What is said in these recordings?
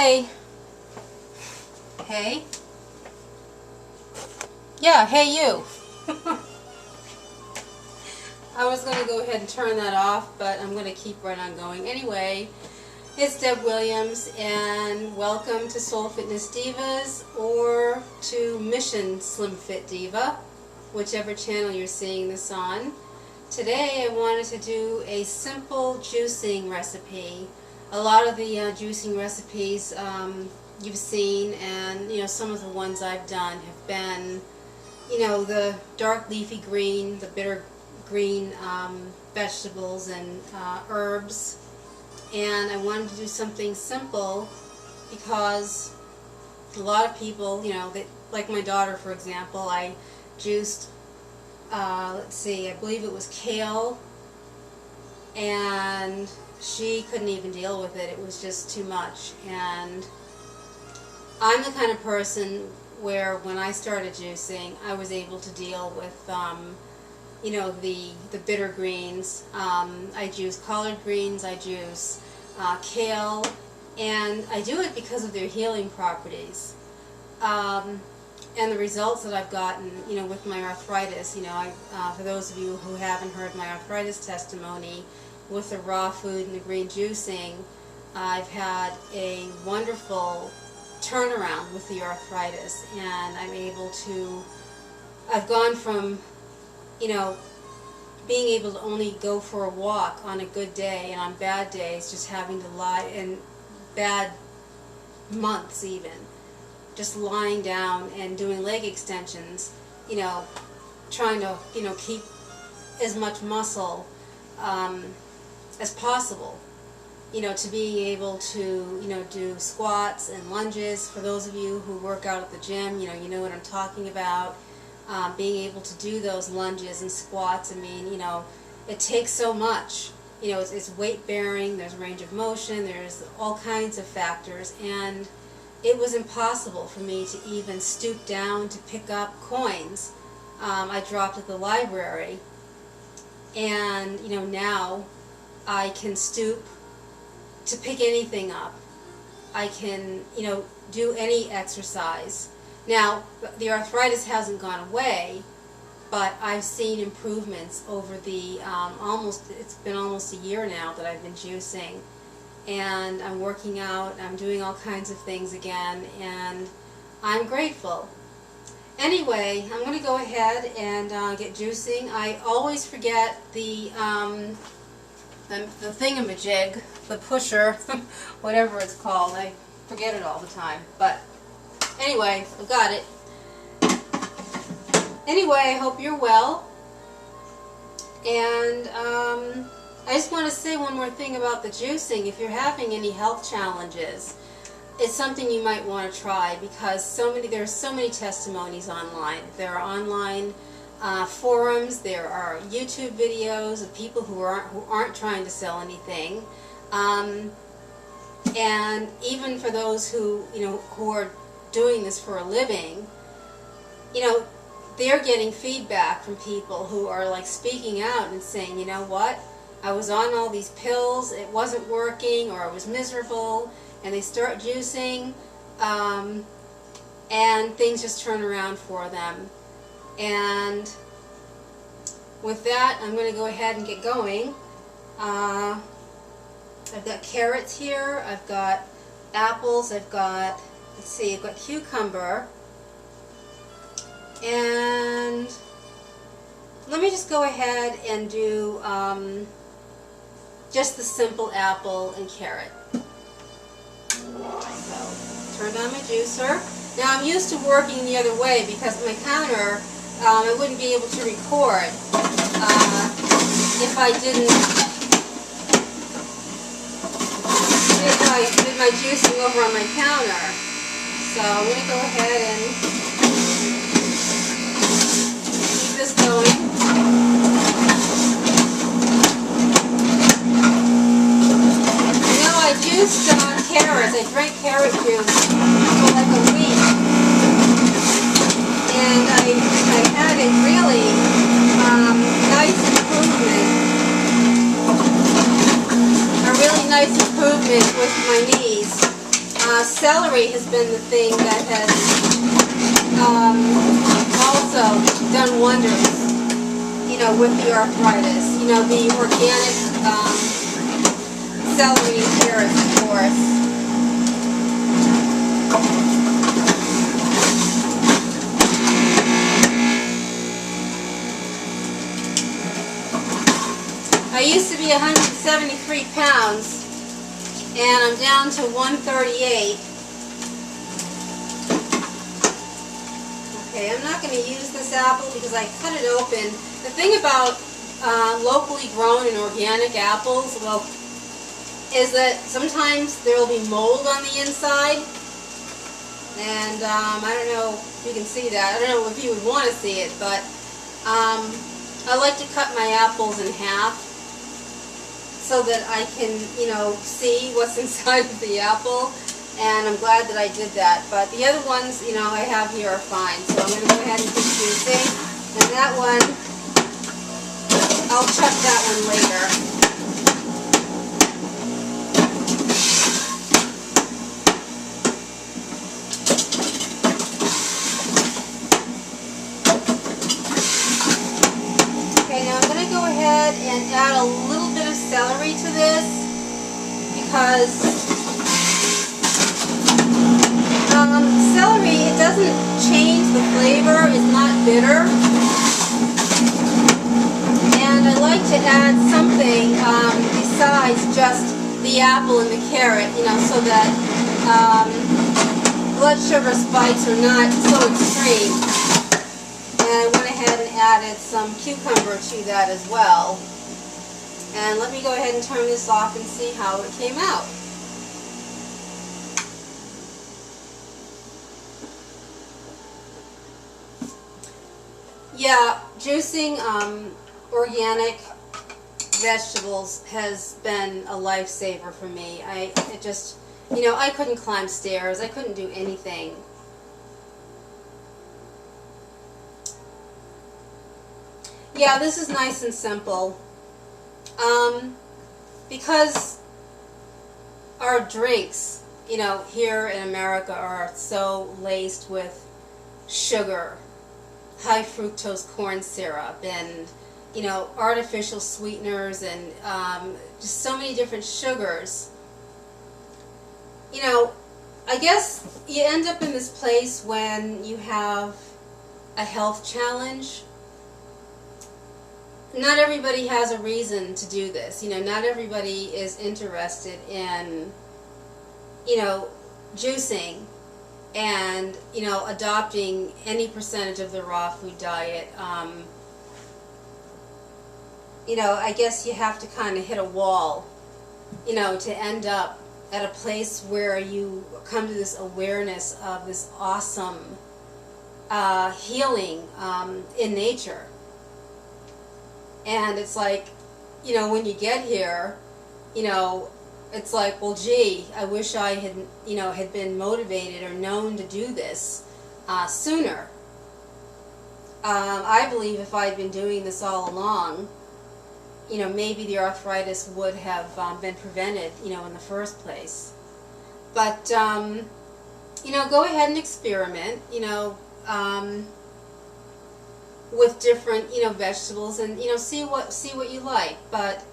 Hey. Hey. Yeah, hey you. I was going to go ahead and turn that off, but I'm going to keep right on going. Anyway, it's Deb Williams, and welcome to Soul Fitness Divas, or to Mission Slim Fit Diva, whichever channel you're seeing this on. Today I wanted to do a simple juicing recipe. A lot of the juicing recipes you've seen, and some of the ones I've done have been, the dark leafy green, the bitter green vegetables and herbs. And I wanted to do something simple because a lot of people, like my daughter, for example, I juiced, let's see, I believe it was kale, and she couldn't even deal with it. It was just too much. And I'm the kind of person where when I started juicing, I was able to deal with the bitter greens. I juice collard greens, I juice kale, and I do it because of their healing properties. And the results that I've gotten, with my arthritis, for those of you who haven't heard my arthritis testimony, with the raw food and the green juicing, I've had a wonderful turnaround with the arthritis, and I've gone from, being able to only go for a walk on a good day, and on bad days just having to lie, in bad months even, just lying down and doing leg extensions, trying to, keep as much muscle as possible, to being able to, do squats and lunges. For those of you who work out at the gym, you know what I'm talking about. Being able to do those lunges and squats, it takes so much. It's weight bearing, there's range of motion, there's all kinds of factors, and it was impossible for me to even stoop down to pick up coins I dropped at the library. And now I can stoop to pick anything up. I can do any exercise. Now the arthritis hasn't gone away, but I've seen improvements over the it's been almost a year now that I've been juicing, and I'm working out, I'm doing all kinds of things again, and I'm grateful. Anyway, I'm going to go ahead and get juicing. I always forget the thingamajig, the pusher, whatever it's called. I forget it all the time. But anyway, I've got it. Anyway, I hope you're well. And I just want to say one more thing about the juicing. If you're having any health challenges, it's something you might want to try, because there are so many testimonies online. There are online forums, there are YouTube videos of people who aren't trying to sell anything, and even for those who are doing this for a living, they're getting feedback from people who are like speaking out and saying, you know what, I was on all these pills, it wasn't working, or I was miserable, and they start juicing, and things just turn around for them. And with that, I'm going to go ahead and get going. I've got carrots here, I've got apples, I've got, let's see, I've got cucumber, and let me just go ahead and do just the simple apple and carrot. So, turned on my juicer. Now I'm used to working the other way because my counter, I wouldn't be able to record if I did my juicing over on my counter. So I'm going to go ahead and keep this going. I juiced carrots. I drank carrot juice for like a week, and I had a really nice improvement, with my knees. Celery has been the thing that has also done wonders, with the arthritis. The organic celery and carrots, of course. I used to be 173 pounds. And I'm down to 138. Okay, I'm not going to use this apple because I cut it open. The thing about locally grown and organic apples, well, is that sometimes there will be mold on the inside. And I don't know if you can see that. I don't know if you would want to see it, but I like to cut my apples in half, so that I can, see what's inside of the apple, and I'm glad that I did that. But the other ones, I have here are fine, so I'm going to go ahead and put juicing. And that one, I'll chuck that one later. Okay, now I'm going to go ahead and add a little bit of celery to this, because celery, it doesn't change the flavor, it's not bitter, and I like to add something besides just the apple and the carrot, so that blood sugar spikes are not so extreme. And I went ahead and added some cucumber to that as well. And let me go ahead and turn this off and see how it came out. Yeah, juicing organic vegetables has been a lifesaver for me. I couldn't climb stairs. I couldn't do anything. Yeah, this is nice and simple. Because our drinks, here in America are so laced with sugar, high fructose corn syrup, and, artificial sweeteners, and just so many different sugars. I guess you end up in this place when you have a health challenge. Not everybody has a reason to do this. Not everybody is interested in, juicing and, adopting any percentage of the raw food diet. I guess you have to kind of hit a wall, to end up at a place where you come to this awareness of this awesome healing in nature. And it's like, when you get here, it's like, well, gee, I wish I had, had been motivated or known to do this sooner. I believe if I'd been doing this all along, maybe the arthritis would have been prevented, in the first place. But, go ahead and experiment, with different, vegetables, and, see what you like. But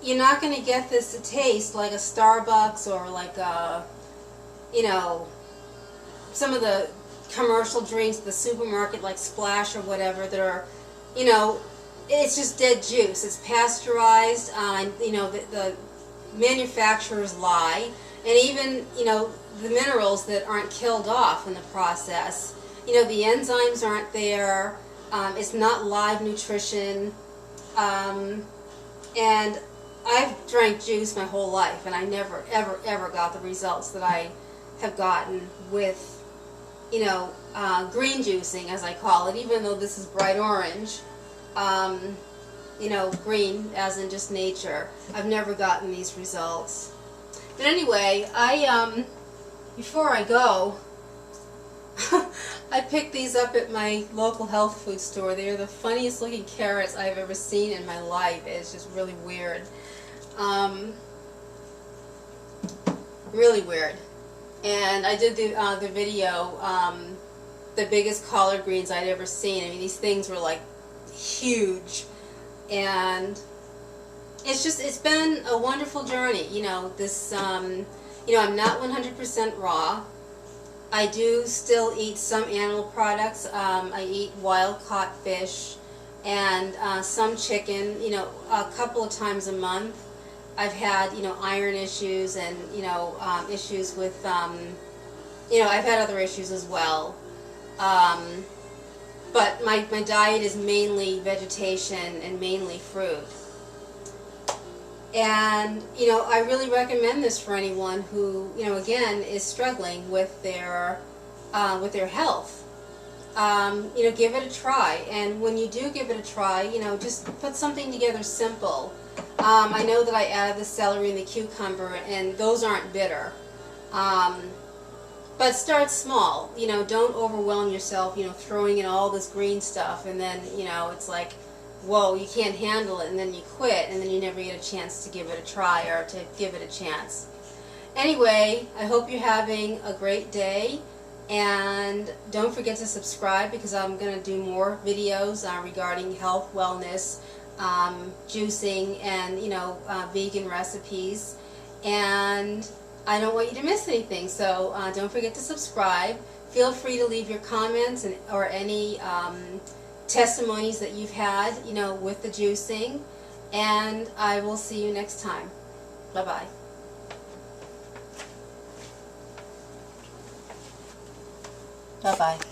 you're not going to get this to taste like a Starbucks or like a, some of the commercial drinks at the supermarket like Splash or whatever that are, it's just dead juice. It's pasteurized. The manufacturers lie, and even, the minerals that aren't killed off in the process. The enzymes aren't there. It's not live nutrition, and I've drank juice my whole life, and I never, ever, ever got the results that I have gotten with, green juicing, as I call it, even though this is bright orange, green as in just nature. I've never gotten these results. But anyway, before I go, I picked these up at my local health food store. They are the funniest looking carrots I've ever seen in my life. It's just really weird. Really weird. and I did the video, the biggest collard greens I'd ever seen. I mean, these things were like huge, and it's been a wonderful journey. You know, this, you know, I'm not 100% raw. I do still eat some animal products. I eat wild-caught fish and some chicken, you know, a couple of times a month. I've had, you know, iron issues and, you know, issues with, you know, I've had other issues as well. But my diet is mainly vegetation and mainly fruit. And, you know, I really recommend this for anyone who, you know, again, is struggling with their health. You know, give it a try. And when you do give it a try, you know, just put something together simple. I know that I added the celery and the cucumber, and those aren't bitter. But start small. You know, don't overwhelm yourself, you know, throwing in all this green stuff, and then, you know, it's like, whoa, you can't handle it, and then you quit, and then you never get a chance to give it a try or to give it a chance. Anyway, I hope you're having a great day, and don't forget to subscribe, because I'm going to do more videos regarding health, wellness, juicing, and, you know, vegan recipes, and I don't want you to miss anything, so don't forget to subscribe. Feel free to leave your comments or any testimonies that you've had, you know, with the juicing, and I will see you next time. Bye-bye. Bye-bye.